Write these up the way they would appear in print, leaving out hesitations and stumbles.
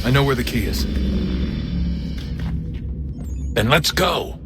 I know where the key is. Then let's go!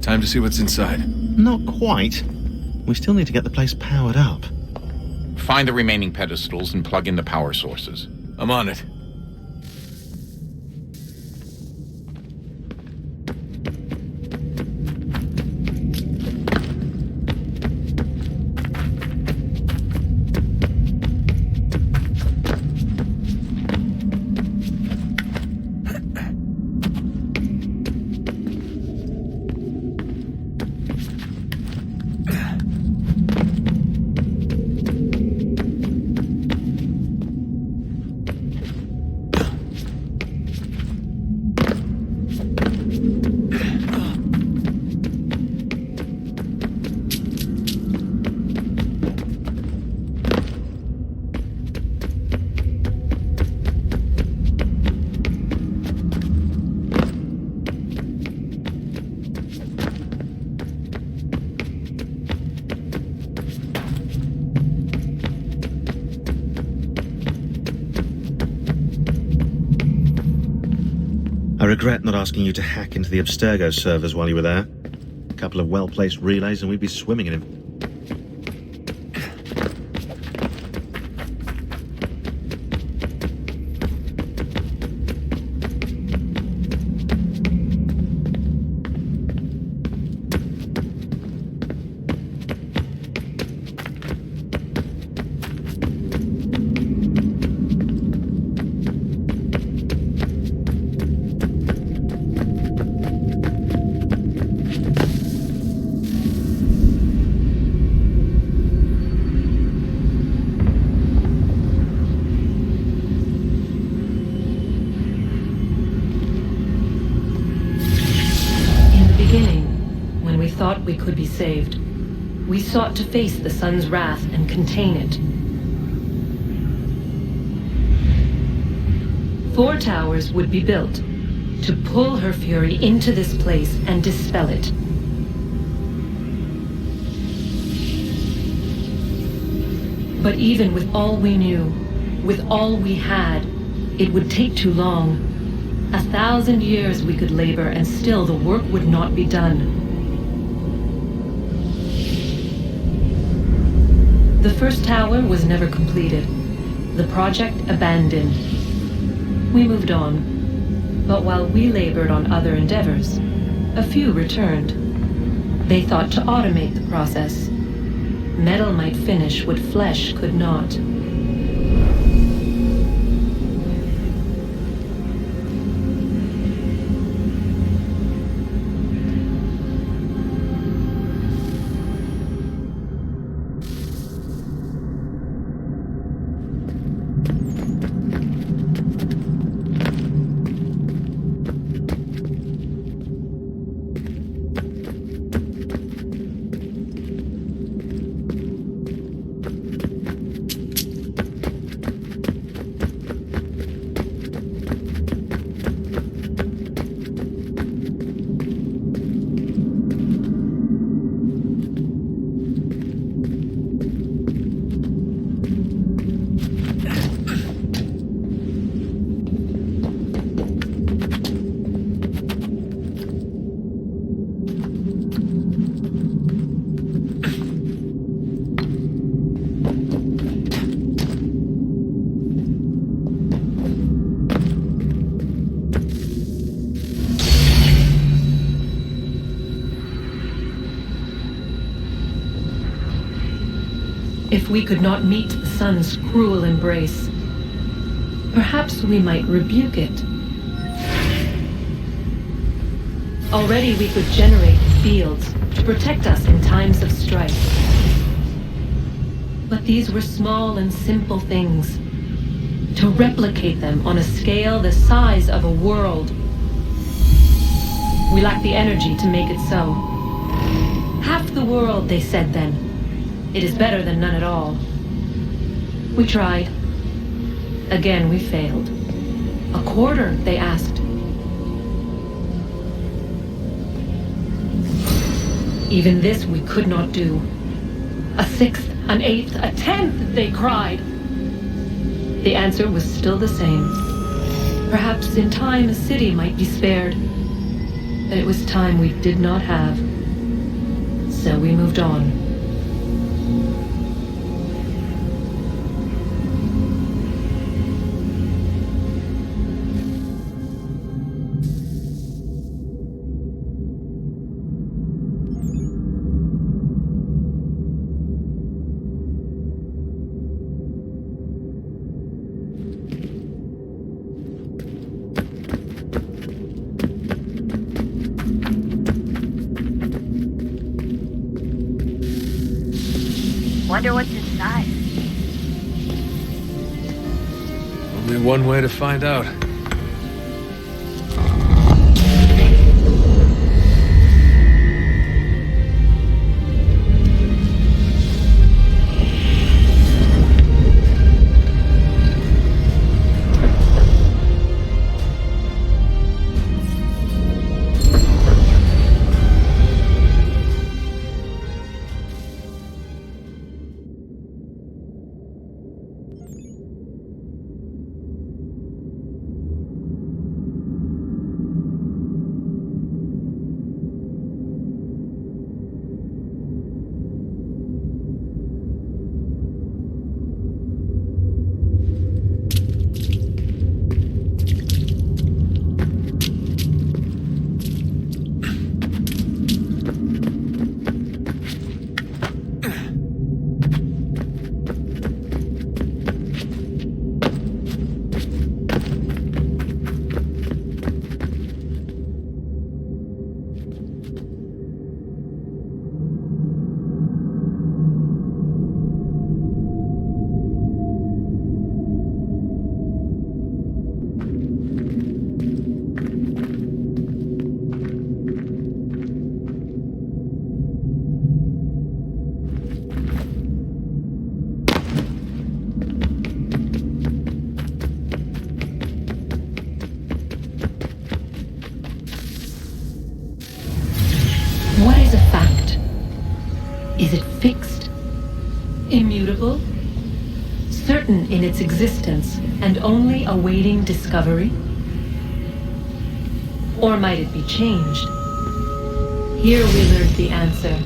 Time to see what's inside. Not quite. We still need to get the place powered up. Find the remaining pedestals and plug in the power sources. I'm on it. I regret not asking you to hack into the Abstergo servers while you were there. A couple of well-placed relays and we'd be swimming in him. We could be saved. We sought to face the sun's wrath and contain it. 4 towers would be built to pull her fury into this place and dispel it. But even with all we knew, with all we had, it would take too long. 1,000 years we could labor and still the work would not be done. The first tower was never completed. The project abandoned. We moved on. But while we labored on other endeavors, a few returned. They thought to automate the process. Metal might finish what flesh could not. If we could not meet the sun's cruel embrace, perhaps we might rebuke it. Already we could generate fields to protect us in times of strife. But these were small and simple things. to replicate them on a scale the size of a world. We lack the energy to make it so. Half the world, they said then. It is better than none at all. We tried. Again, we failed. A quarter, they asked. Even this we could not do. A sixth, an eighth, a tenth, they cried. The answer was still the same. Perhaps in time a city might be spared. But it was time we did not have. So we moved on. Wonder what's inside. Only one way to find out. What is a fact? Is it fixed? Immutable? Certain in its existence and only awaiting discovery? Or might it be changed? Here we learned the answer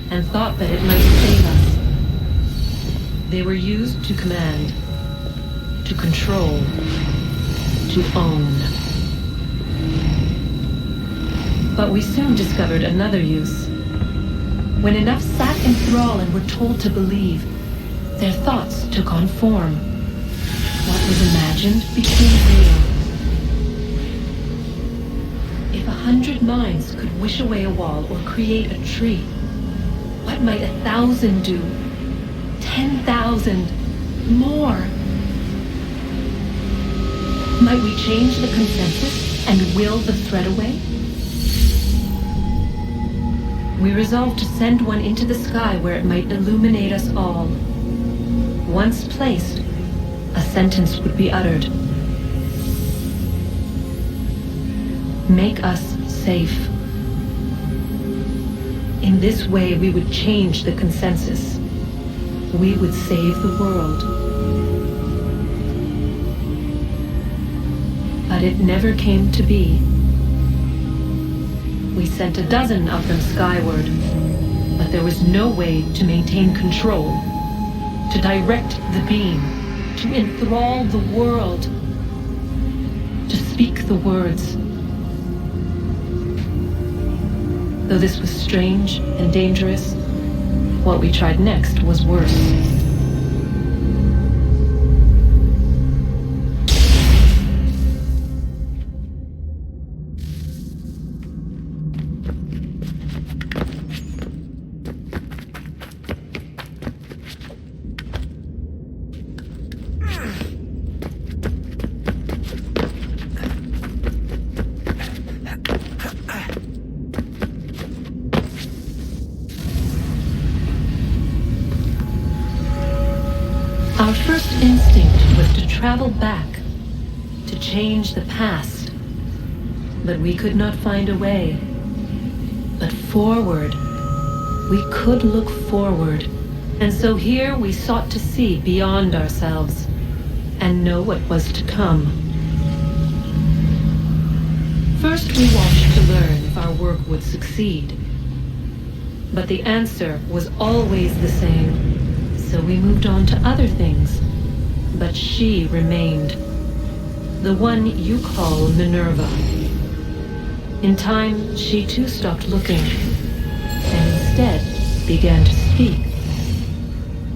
and thought that it might save us. They were used to command, to control, to own. But we soon discovered another use. When enough sat in thrall and were told to believe, their thoughts took on form. What was imagined became real. If 100 minds could wish away a wall or create a tree, what might 1,000 do? 10,000? More? Might we change the consensus and will the thread away? We resolved to send one into the sky where it might illuminate us all. Once placed, a sentence would be uttered. Make us safe. In this way, we would change the consensus. We would save the world. But it never came to be. We sent a dozen of them skyward, but there was no way to maintain control, to direct the beam, to enthrall the world, to speak the words. Though this was strange and dangerous, what we tried next was worse. Our first instinct was to travel back, to change the past. But we could not find a way. But forward. We could look forward. And so here we sought to see beyond ourselves and know what was to come. First we watched to learn if our work would succeed. But the answer was always the same. So we moved on to other things. But she remained. The one you call Minerva. In time, she too stopped looking, and instead began to speak.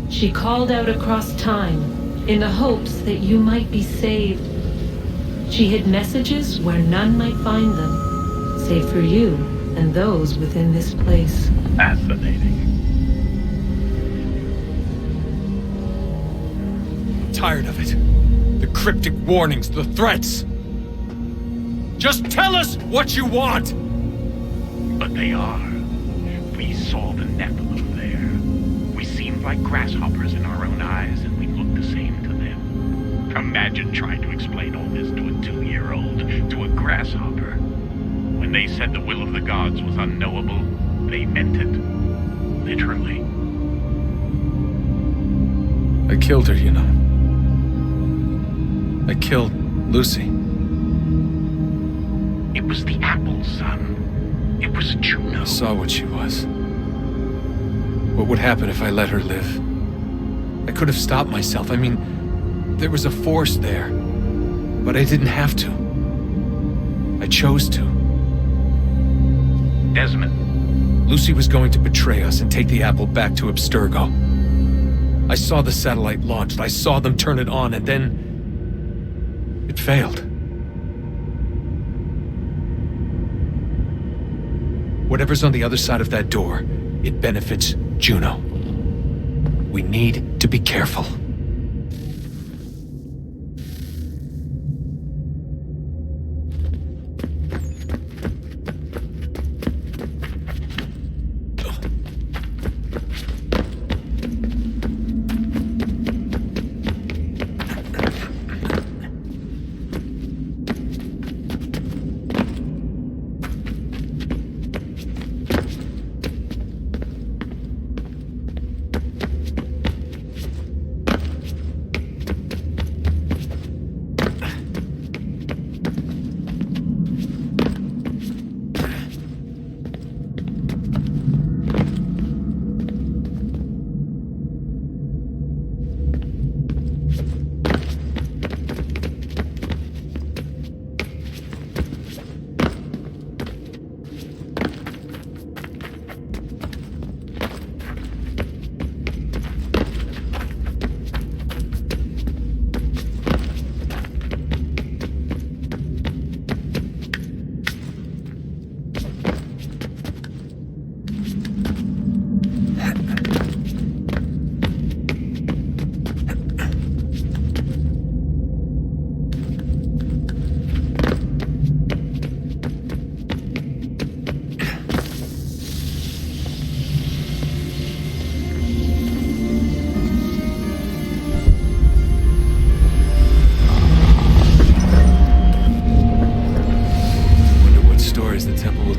She called out across time, in the hopes that you might be saved. She hid messages where none might find them, save for you and those within this place. Fascinating. Tired of it. The cryptic warnings, the threats. Just tell us what you want! But they are. We saw the Nephilim there. We seemed like grasshoppers in our own eyes, and we looked the same to them. Imagine trying to explain all this to a 2-year-old, to a grasshopper. When they said the will of the gods was unknowable, they meant it. Literally. I killed her, you know. I killed Lucy. It was the apple, son. It was Juno. I saw what she was. What would happen if I let her live? I could have stopped myself. I mean, there was a force there. But I didn't have to. I chose to. Desmond. Lucy was going to betray us and take the apple back to Abstergo. I saw the satellite launched. I saw them turn it on, and then it failed. Whatever's on the other side of that door, it benefits Juno. We need to be careful.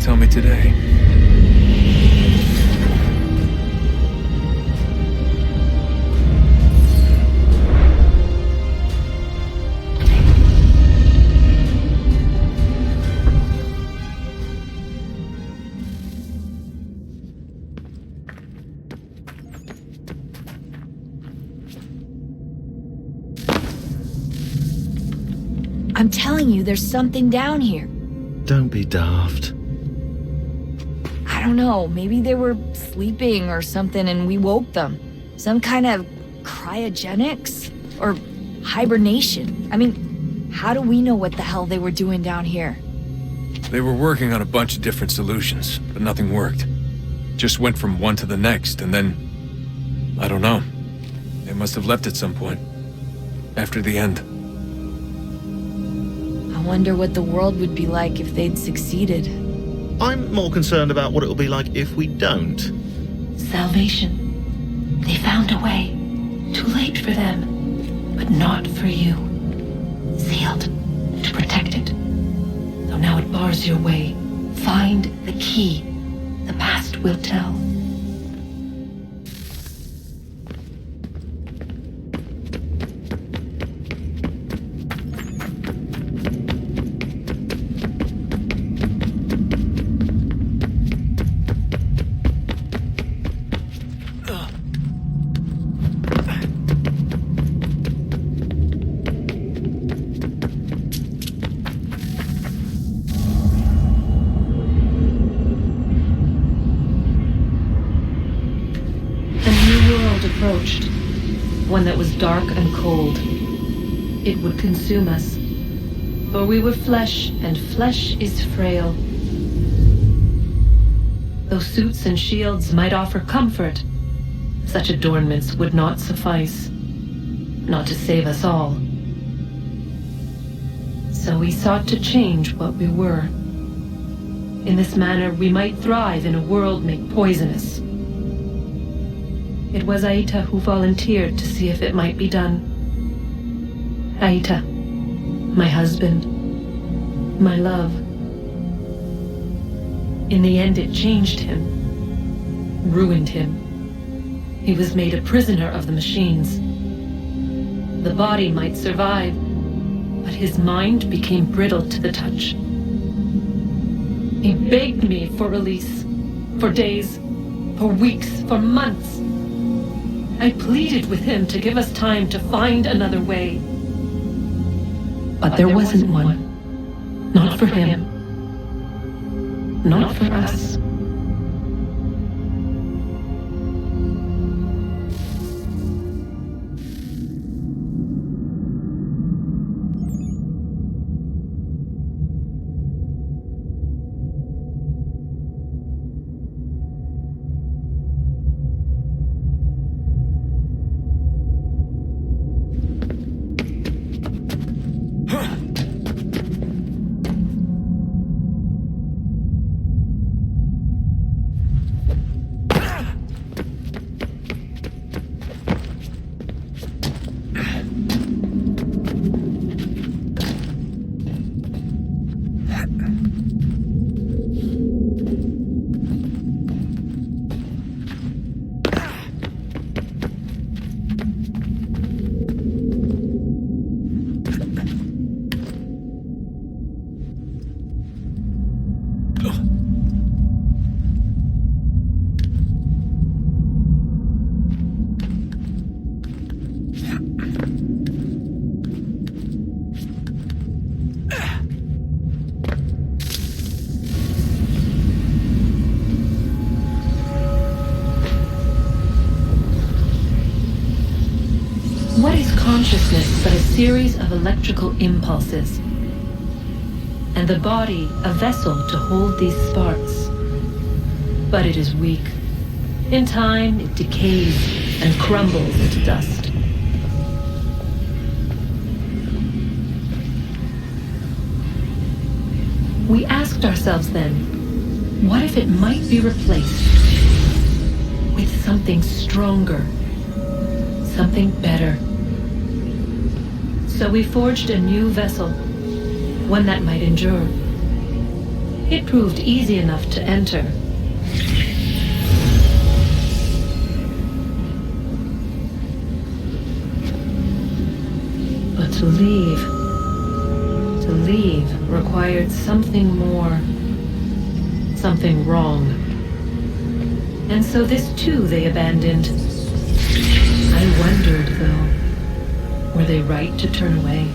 Tell me today. I'm telling you, there's something down here. Don't be daft. I don't know, maybe they were sleeping or something and we woke them. Some kind of cryogenics? Or hibernation. I mean, how do we know what the hell they were doing down here? They were working on a bunch of different solutions, but nothing worked. Just went from one to the next, and then... I don't know. They must have left at some point. After the end. I wonder what the world would be like if they'd succeeded. I'm more concerned about what it'll be like if we don't. Salvation. They found a way. Too late for them, but not for you. Sealed to protect it. Though now it bars your way. Find the key. The past will tell. Approached, one that was dark and cold. It would consume us, for we were flesh, and flesh is frail. Though suits and shields might offer comfort, such adornments would not suffice, not to save us all. So we sought to change what we were. In this manner, we might thrive in a world made poisonous. It was Aita who volunteered to see if it might be done. Aita, my husband, my love. In the end, it changed him, ruined him. He was made a prisoner of the machines. The body might survive, but his mind became brittle to the touch. He begged me for release, for days, for weeks, for months. I pleaded with him to give us time to find another way. But there wasn't one. Not for him. Not for us. What is consciousness but a series of electrical impulses? And the body a vessel to hold these sparks. But it is weak. In time, it decays and crumbles into dust. We asked ourselves then, what if it might be replaced with something stronger, something better? So we forged a new vessel, one that might endure. It proved easy enough to enter. But to leave required something more, something wrong. And so this too they abandoned. I wondered, though, were they right to turn away?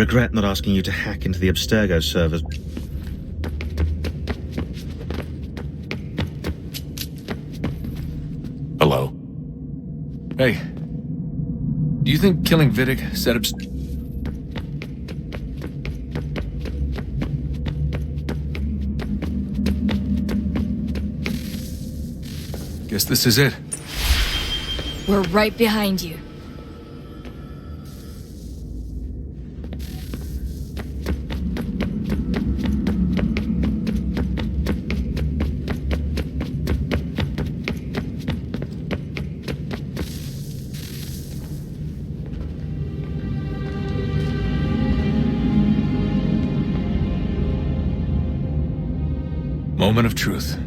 regret not asking you to hack into the Abstergo servers. Hello. Hey. Do you think killing Vidic set up... Guess this is it. We're right behind you. Moment of truth.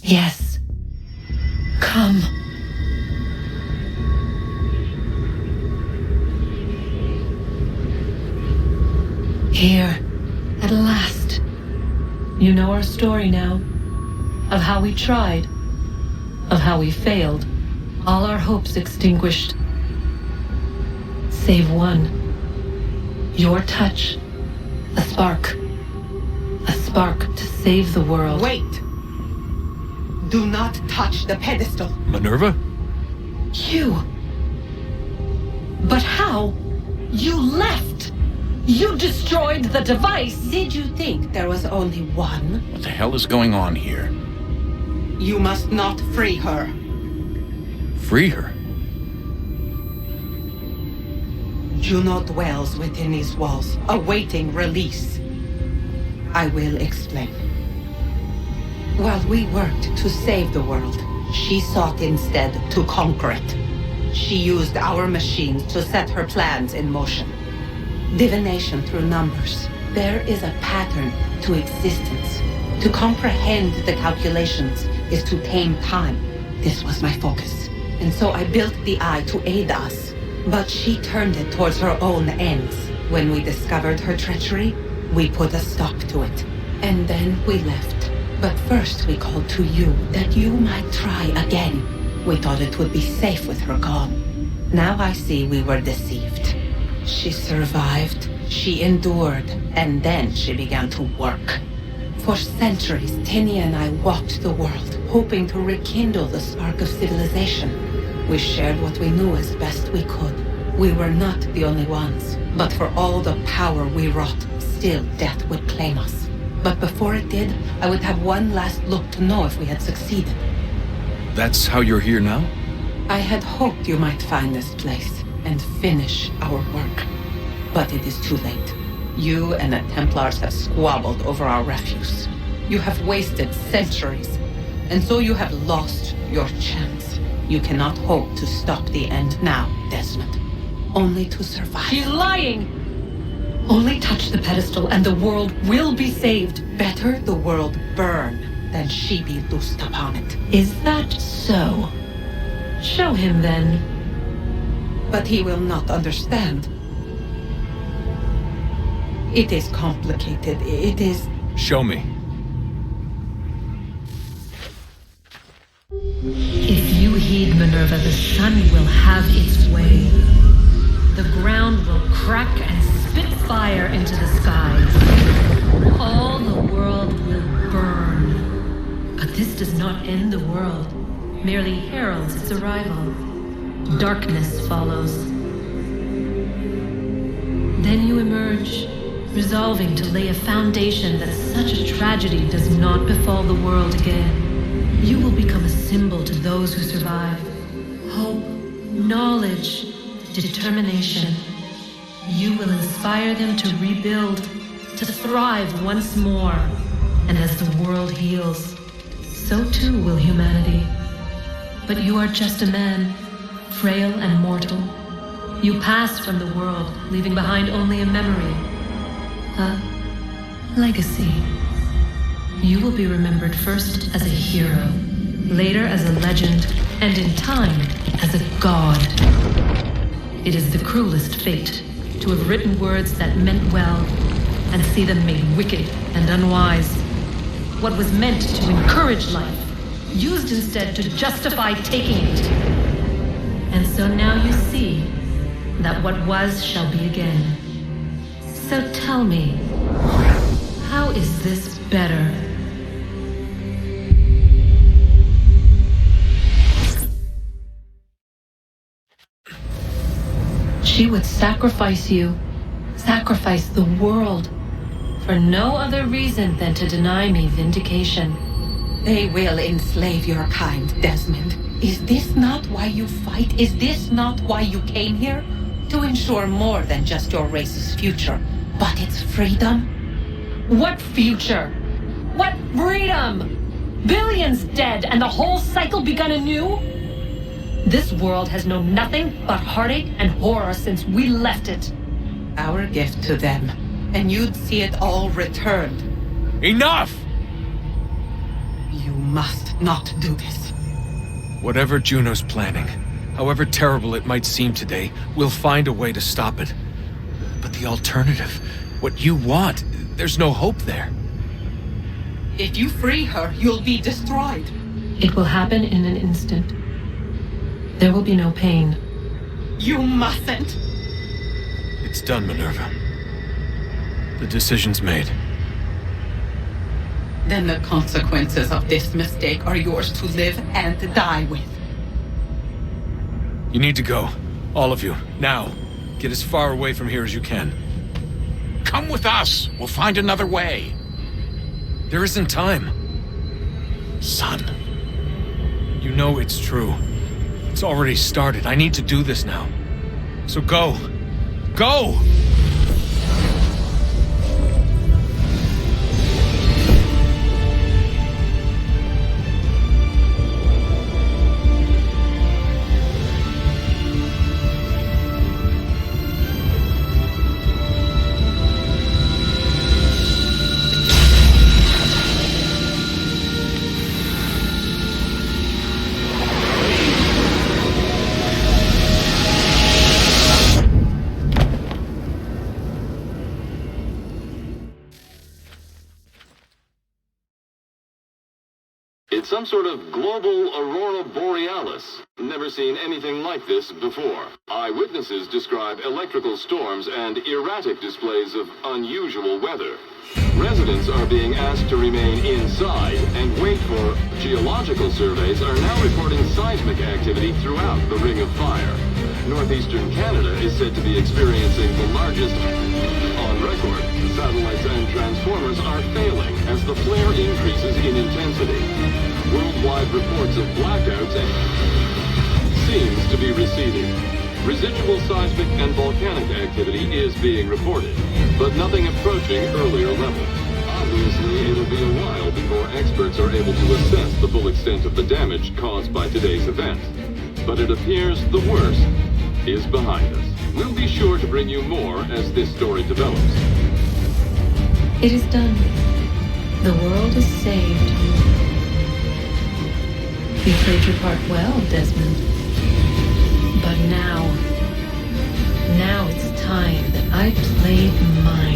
Yes. Come. Here, at last. You know our story now. Of how we tried. Of how we failed. All our hopes extinguished. Save one. Your touch. A spark. A spark to save the world. Wait! Do not touch the pedestal. Minerva? You. But how? You left! You destroyed the device! Did you think there was only one? What the hell is going on here? You must not free her. Free her? Juno dwells within these walls, awaiting release. I will explain. While we worked to save the world, she sought instead to conquer it. She used our machines to set her plans in motion. Divination through numbers. There is a pattern to existence. To comprehend the calculations is to tame time. This was my focus. And so I built the eye to aid us. But she turned it towards her own ends. When we discovered her treachery, we put a stop to it. And then we left. But first we called to you, that you might try again. We thought it would be safe with her gone. Now I see we were deceived. She survived, she endured, and then she began to work. For centuries, Tinia and I walked the world, hoping to rekindle the spark of civilization. We shared what we knew as best we could. We were not the only ones, but for all the power we wrought, still death would claim us. But before it did, I would have one last look to know if we had succeeded. That's how you're here now? I had hoped you might find this place and finish our work. But it is too late. You and the Templars have squabbled over our refuse. You have wasted centuries, and so you have lost your chance. You cannot hope to stop the end now, Desmond. Only to survive. She's lying! Only touch the pedestal and the world will be saved. Better the world burn than she be loosed upon it. Is that so? Show him then. But he will not understand. It is complicated. It is... Show me. If you heed Minerva, the sun will have its way. The ground will crack and spit fire into the skies. All the world will burn. But this does not end the world, merely heralds its arrival. Darkness follows. Then you emerge, resolving to lay a foundation that such a tragedy does not befall the world again. You will become a symbol to those who survive. Hope, knowledge, determination. You will inspire them to rebuild, to thrive once more. And as the world heals, so too will humanity. But you are just a man, frail and mortal. You pass from the world, leaving behind only a memory. A legacy. You will be remembered first as a hero, later as a legend, and in time as a god. It is the cruelest fate to have written words that meant well and see them made wicked and unwise. What was meant to encourage life, used instead to justify taking it. And so now you see that what was shall be again. So tell me, how is this better? She would sacrifice you, sacrifice the world, for no other reason than to deny me vindication. They will enslave your kind, Desmond. Is this not why you fight? Is this not why you came here? To ensure more than just your race's future, but its freedom? What future? What freedom? Billions dead and the whole cycle begun anew? This world has known nothing but heartache and horror since we left it. Our gift to them, and you'd see it all returned. Enough! You must not do this. Whatever Juno's planning, however terrible it might seem today, we'll find a way to stop it. But the alternative, what you want, there's no hope there. If you free her, you'll be destroyed. It will happen in an instant. There will be no pain. You mustn't. It's done, Minerva. The decision's made. Then the consequences of this mistake are yours to live and die with. You need to go. All of you. Now. Get as far away from here as you can. Come with us. We'll find another way. There isn't time. Son. You know it's true. It's already started. I need to do this now. So go. Go! It's some sort of global aurora borealis. Never seen anything like this before. Eyewitnesses describe electrical storms and erratic displays of unusual weather. Residents are being asked to remain inside and wait for geological surveys are now reporting seismic activity throughout the Ring of Fire. Northeastern Canada is said to be experiencing the largest on record. Satellites and transformers are failing as the flare increases in intensity. Worldwide reports of blackouts seems to be receding. Residual seismic and volcanic activity is being reported, but nothing approaching earlier levels. Obviously, it'll be a while before experts are able to assess the full extent of the damage caused by today's event. But it appears the worst is behind us. We'll be sure to bring you more as this story develops. It is done. The world is saved. You played your part well, Desmond. But now it's time that I played mine.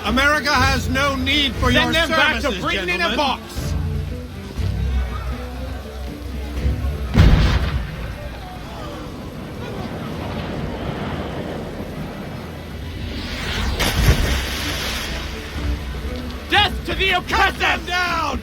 America has no need for your Send them back services, to Britain in a gentlemen. box! Death to the oppressor! Cut them down!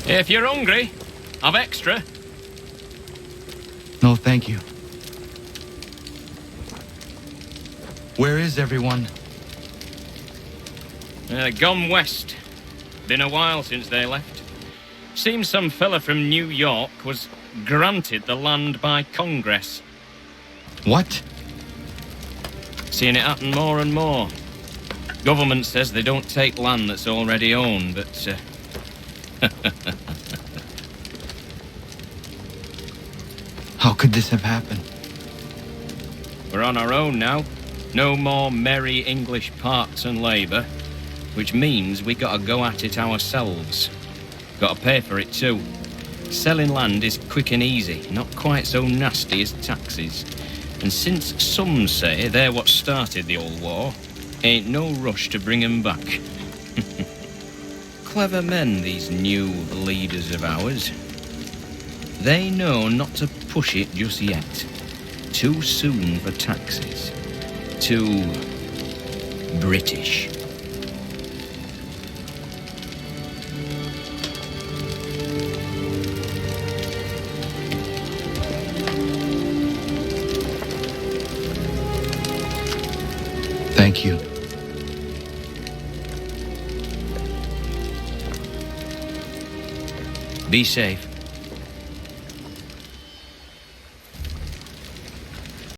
If you're hungry, I've extra. No, thank you. Where is everyone? Gone west. Been a while since they left. Seems some fella from New York was granted the land by Congress. What? Seeing it happen more and more. Government says they don't take land that's already owned, but How could this have happened? we're on our own now. No more merry English parts and labour, which means we gotta go at it ourselves. Gotta pay for it too. Selling land is quick and easy, not quite so nasty as taxes. And since some say they're what started the old war, ain't no rush to bring 'em back. Clever men, these new leaders of ours. They know not to push it just yet. Too soon for taxes. Too British. Thank you. Be safe.